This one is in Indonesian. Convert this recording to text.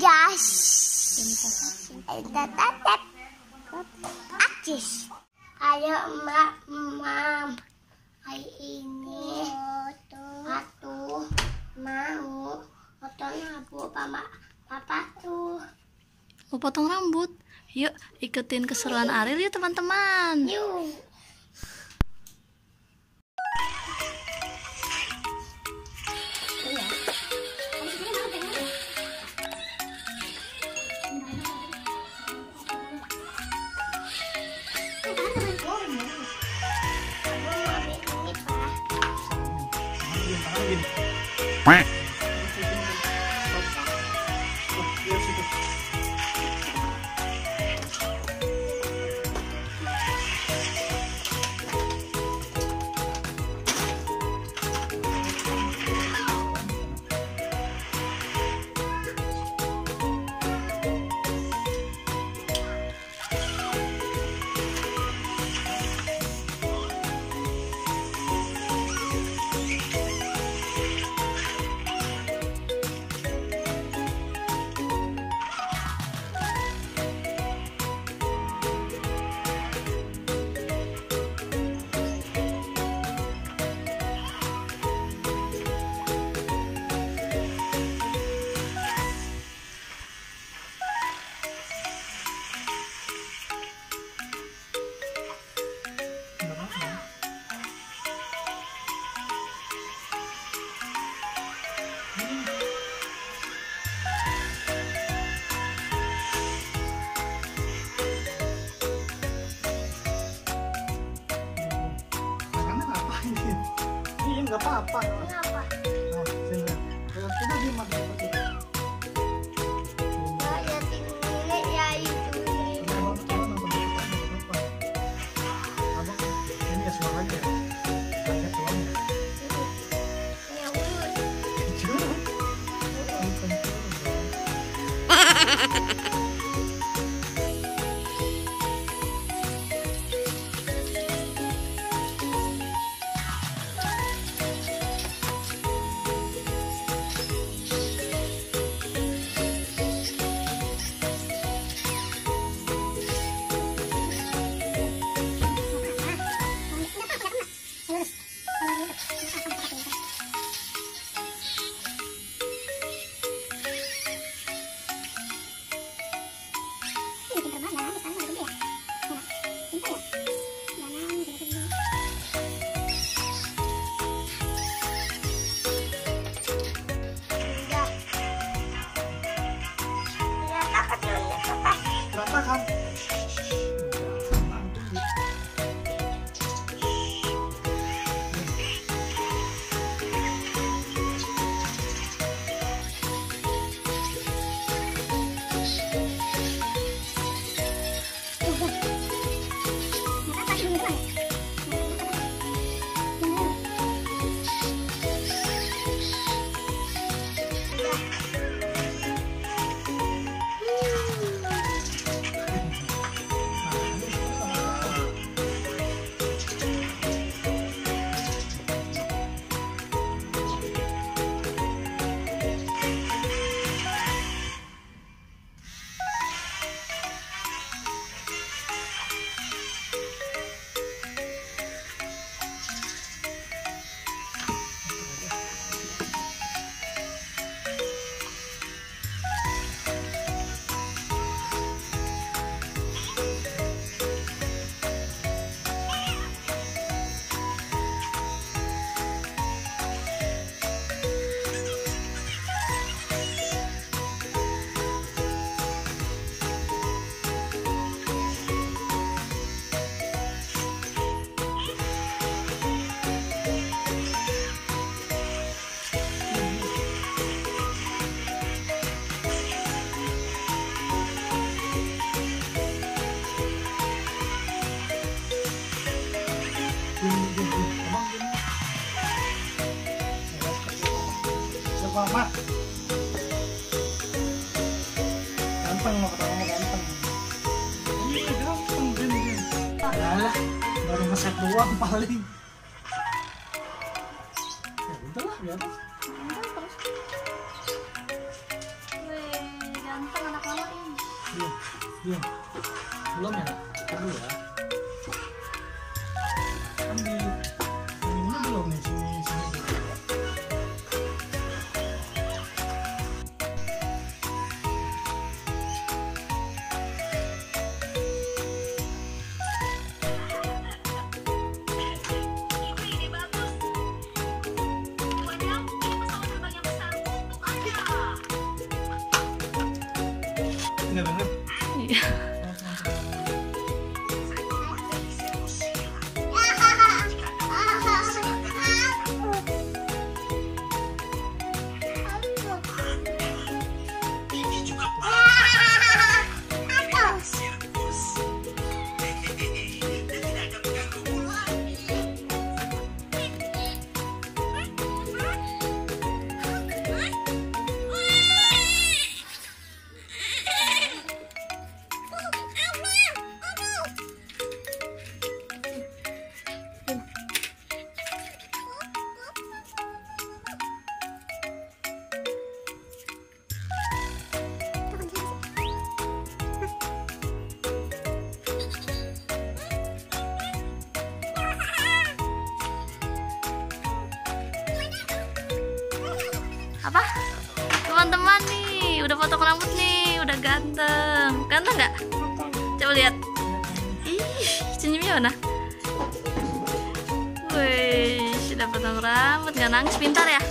jas. Tetap. Acis. Ayo mam. Hari ini aku mau potong rambut papa tuh. Mau potong rambut? Yuk ikutin keseruan Ariel yuk teman-teman. Yuk. Nggak apa-apa. Kenapa? Nah, sini. Coba dimakan seperti itu. Ya tinggal ya itu. Abang ini ya suaranya ya. Pakai tuangnya. Ya urut. Curut. Berantakan. Mak. Ganteng mau ketemu ganteng. Ini ganteng gini. Alah, baru ngeset doang paling. Ya udahlah, biar. Wih, Ganteng anak mama ini. Belum. Belum ya? Kan dulu ya. Kan di ini belum nih sini gitu. Enggak banget. Iya. Apa? Teman-teman nih, udah potong rambut nih, udah ganteng. Ganteng nggak? Coba lihat. Ih, senyumnya mana? Wih, sudah potong rambut, nggak nangis, pintar ya?